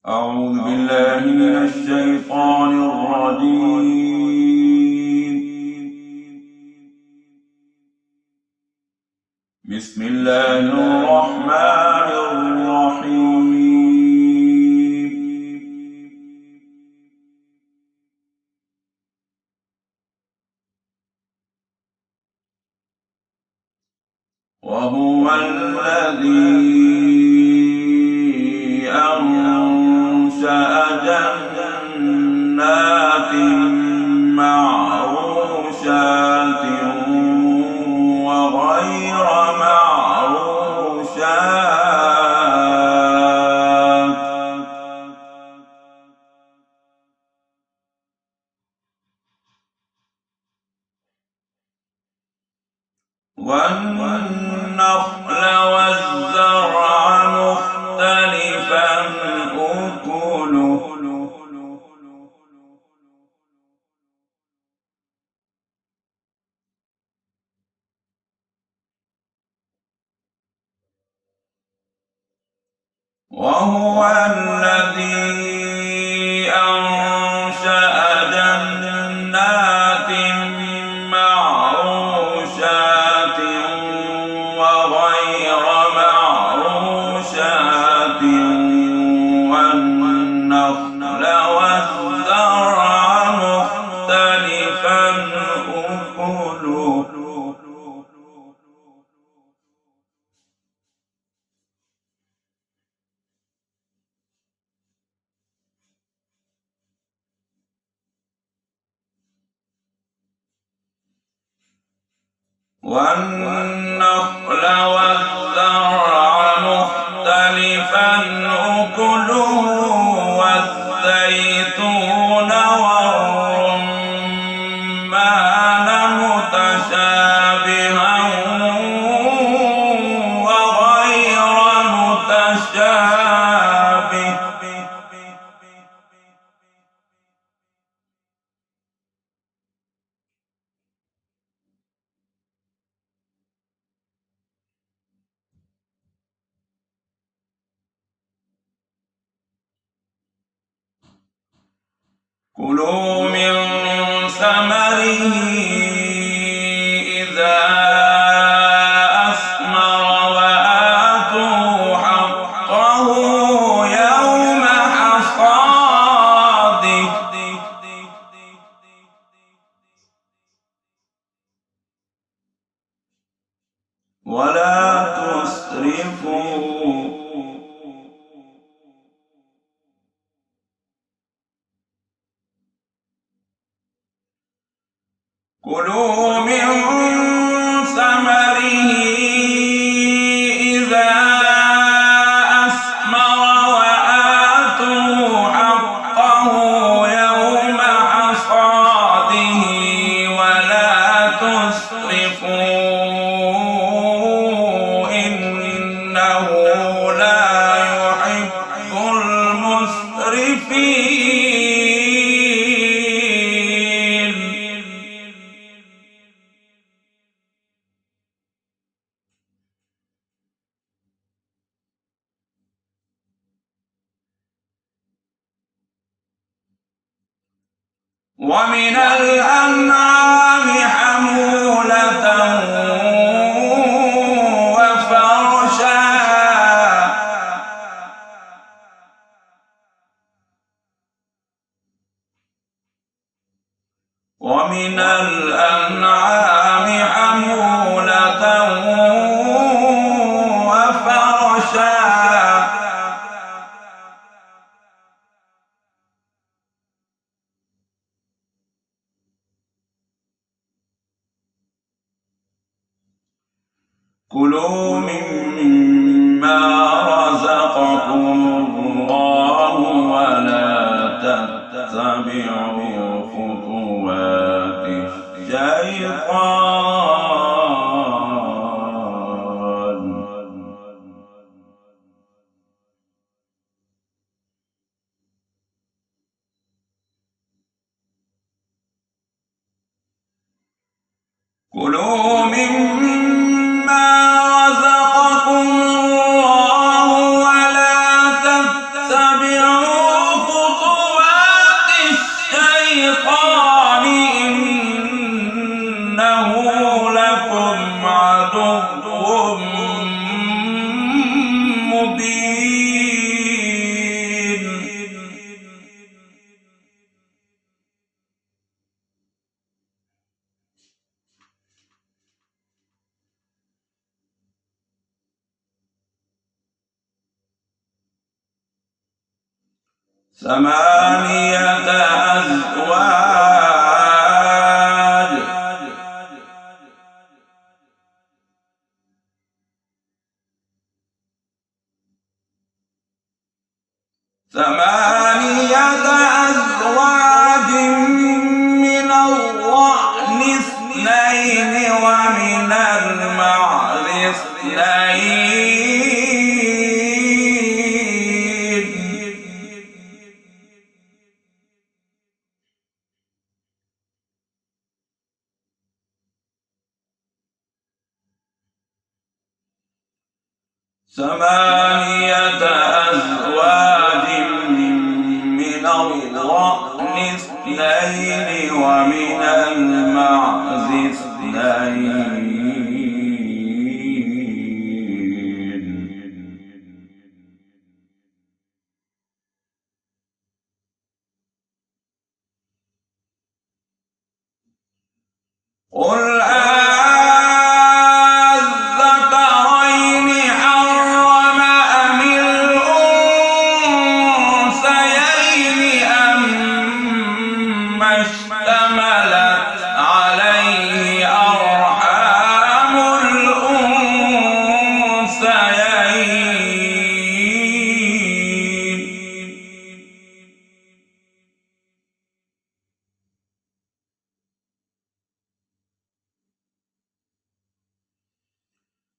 أعوذ بالله من الشيطان الرجيم. بسم الله الرحمن الرحيم. وهو الذي أنشأ جنات معروشات وغير معروشات والنخل والزرع مختلفا أكله وهو الذي أنشأ جنات معروشات وغير معروشات والنخل والزرع مختلفا أكله والنخل والزرع مختلفا أكله والزيتون والرمان متشابها وغير متشابه كلوا من ثمره إذا أثمر وآتوا حقه يوم حصاده ولا تسرفوا كلوا من ثمره إذا أثمر وآتوا حقه يوم حصاده ولا تسرفوا إنه لا يحب المسرفين. ومن الأنعام حمولة وفرشا ومن الأنعام حمولة وفرشا كلوا مما رزقكم الله ولا تتبعوا خطوات الشيطان كلوا مما رزقكم الله ولا تتبعوا ثمانية أزواج من الضأن اثنين ومن المعز اثنين. ثمانية أزواج من الضأن اثنين ومن المعز اثنين. قل أذكرين حرم أم الأنثيين أما اشتملت عليه أرحام الأنثيين.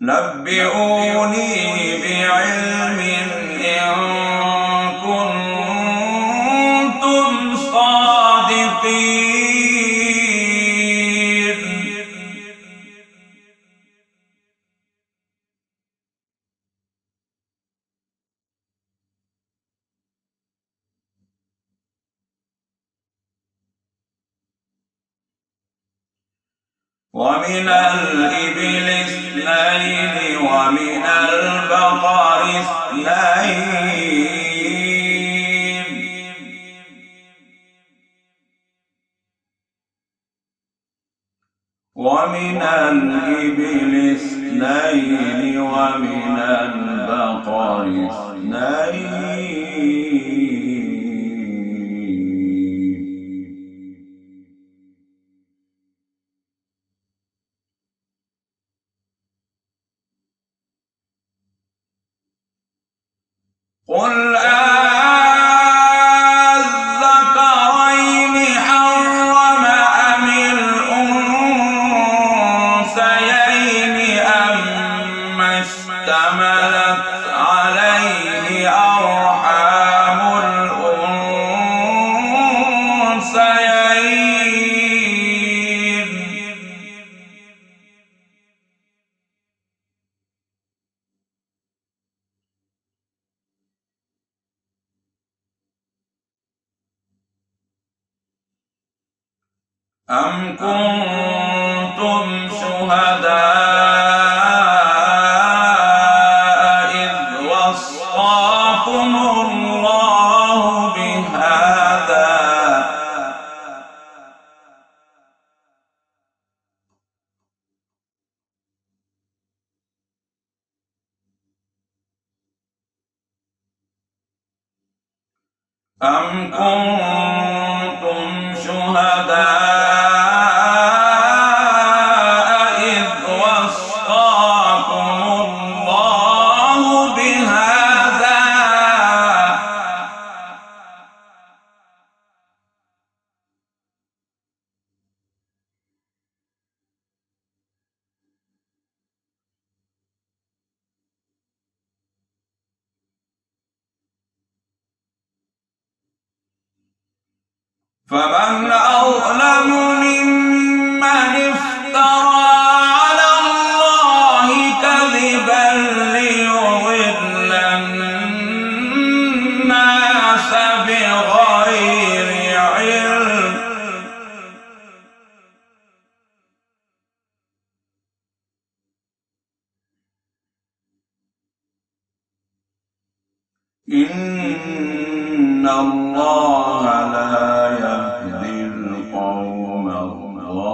نبئوني بعلم إن كنتم صادقين. ومن الإبل اثنين ومن البقر اثنين. ومن الإبل اثنين ومن البقر اثنين. قل أذكرين حرم أم الأنثيين أما اشتملت عليه أرحام الأنثيين. أم كنتم شهداء إذ وصاكم الله بهذا أم كنتم شهداء فمن أظلم ممن افترى على الله كذبا ليضل الناس بغير علم. إن الله لا يهدي القوم الظالمين.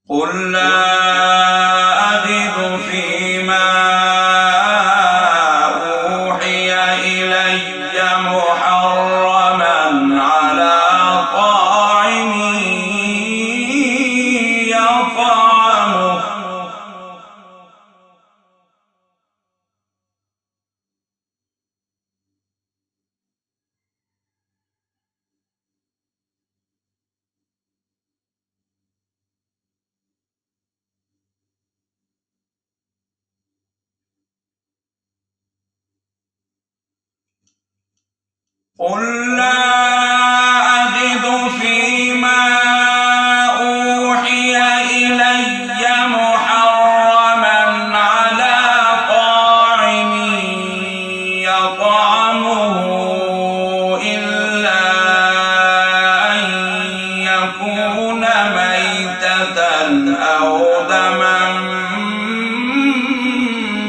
قل لا أجد فيما أوحي إلي محرما على طاعم يطعمه قل لا أجد فيما أوحي إلي محرما على طاعم يطعمه إلا أن يكون ميتة أو دما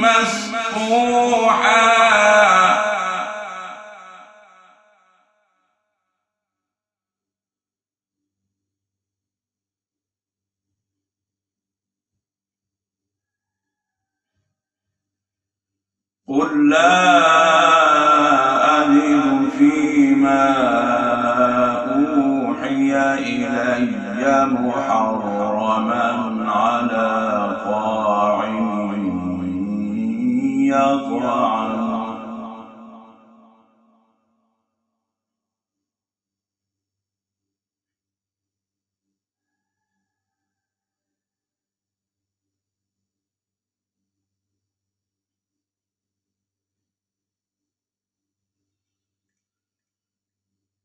مسفوحا قل لا أجد فيما أوحي إلي محرما على طاعم يطعمه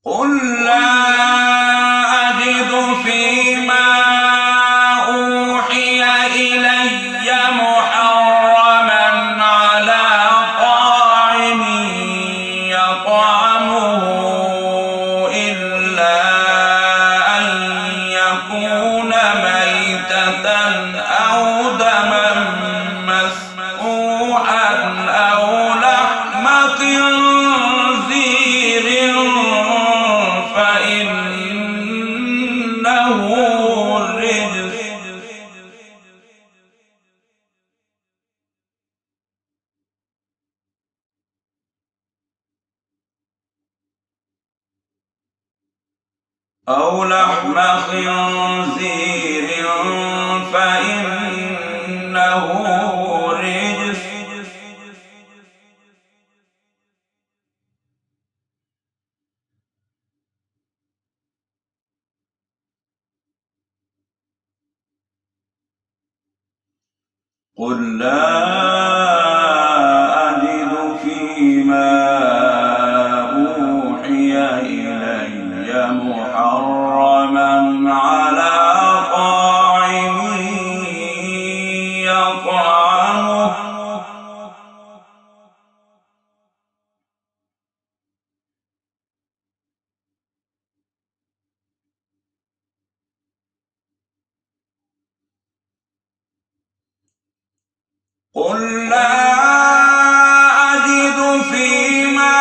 قل لا أجد فيما أوحي إلي محرما على طاعم يطعمه إلا أن يكون ميتة أو دما مسفوحا أو لحم خنزير فإنه رجس أو لحم خنزير فإنه رجس قل لا أجد فيما أوحي إلي محرما على طاعم يطعمه قل لا أجد فيما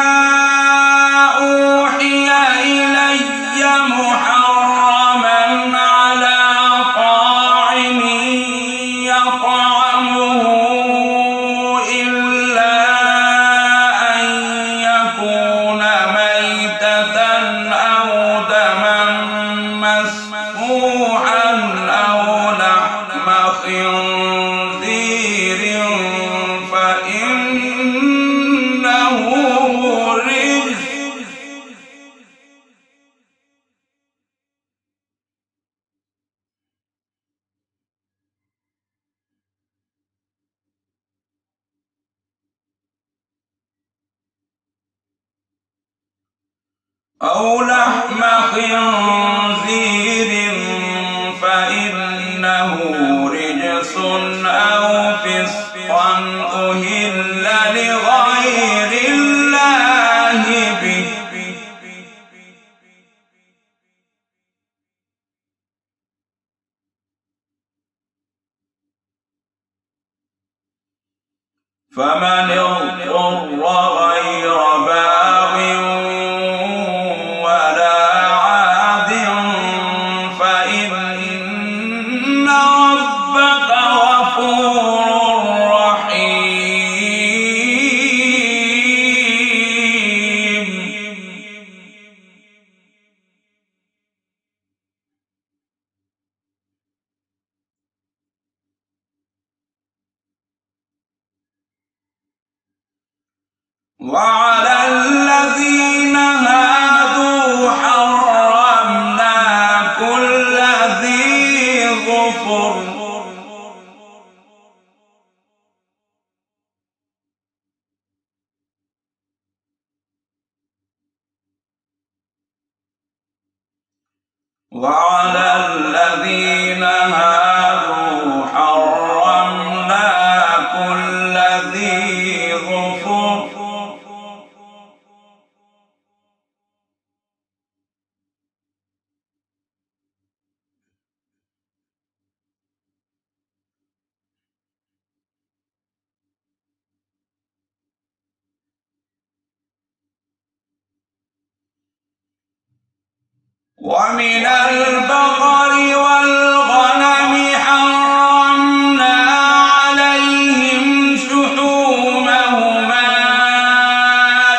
أوحي إلي محرما على طاعم يطعمه إلا أن يكون ميتة أو دما مسفوحا أو لحم خنزير فإنه رجس أو لحم خنزير فإنه رجس أو فسقا أهل لغير الله به فمن اضطر غير باغ ولا عاد فإن وعلى الذين هادوا حرمنا كل ذي ظفر ومن البقر والغنم حرمنا عليهم شحومهما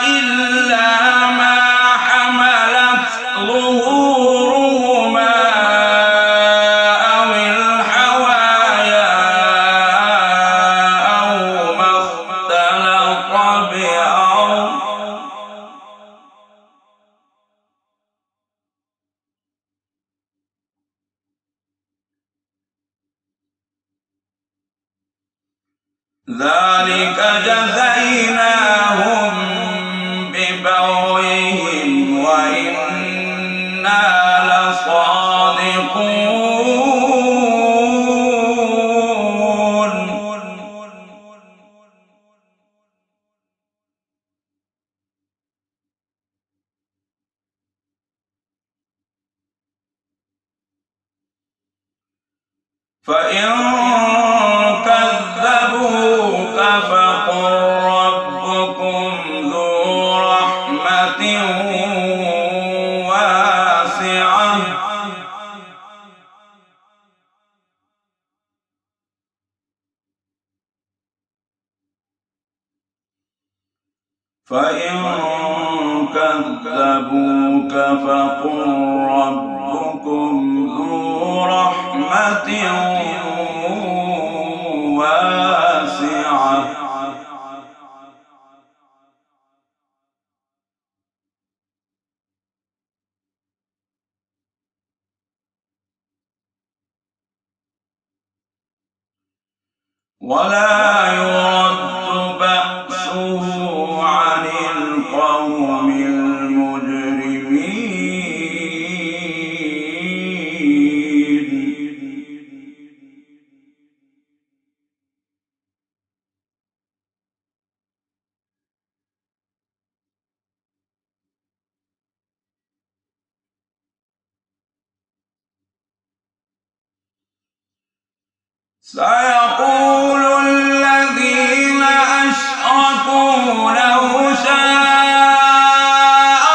إلا ما حملت ظهورهما أو الحوايا أو ما اختلط بأرض ذلك جزيناهم ببغيهم وإنا لصادقون فإن كذبوك فقل ربكم ذو رحمة واسعة واسعة ولا يرد بأسه عن القوم المجرمين سيقول الذين أشركوا لو شاء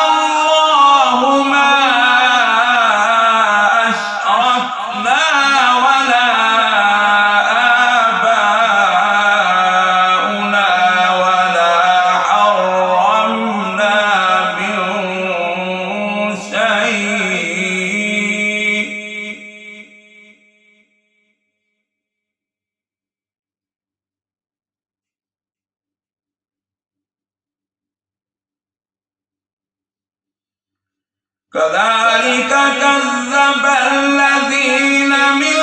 الله ما أشركنا ولا آباؤنا ولا حرمنا من شيء كذلك كذب الذين من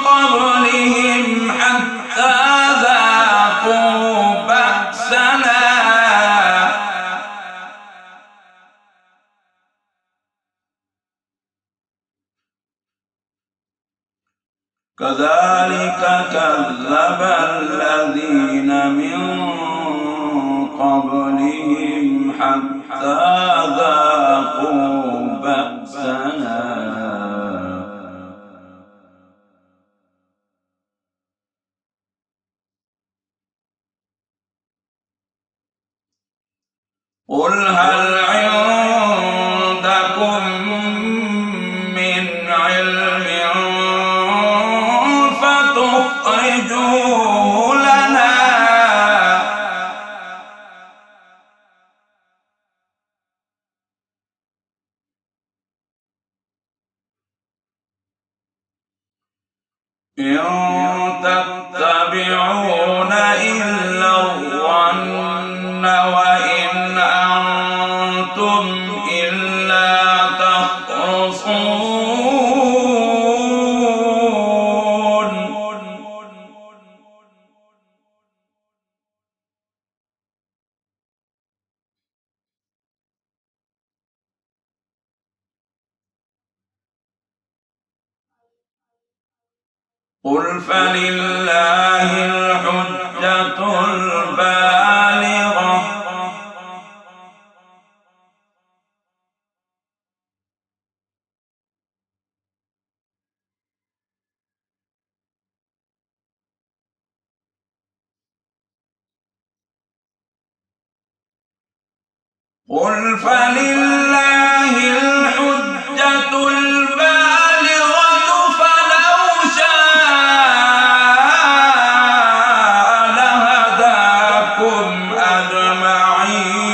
قبلهم حتى ذاقوا بأسنا كذلك كذب الذين من قبلهم حتى ذاقوا بأسنا قل هل عندكم من علم فتخرجوه لنا إن تتبعون إلا الظن قل فلله الحجة البالغة قل فلله الحجة البالغة فلو شاء لهداكم أجمعين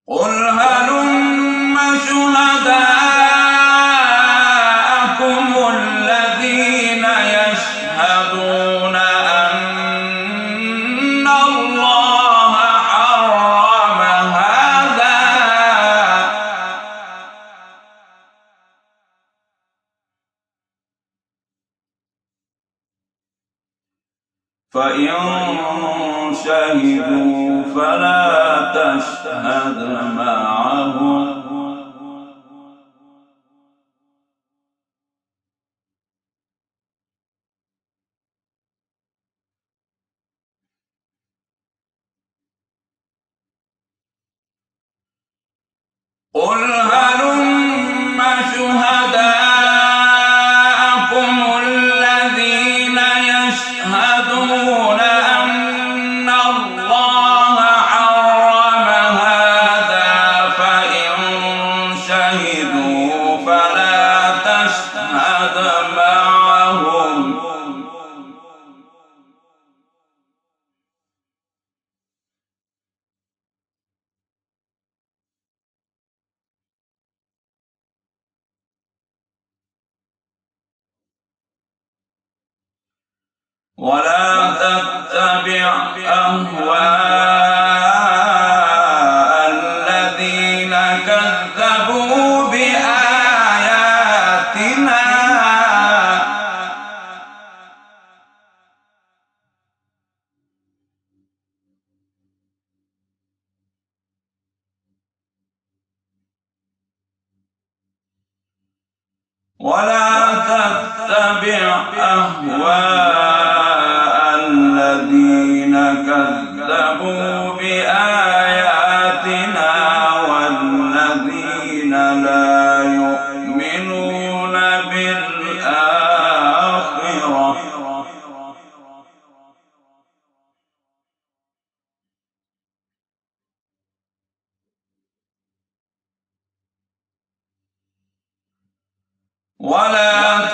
قل هلم شهداءكم الذين يشهدون أن الله حرم هذا فإن شهدوا فلا تشهد معهم قل هلم شهداءكم الذين يشهدون أن الله حرم هذا فإن شهدوا فلا تشهد معهم ولا تتبع أهواء الذين كذبوا بآياتنا ولا تتبع أهواء الذين كذبوا بآياتنا والذين لا يؤمنون بالآخرة ولا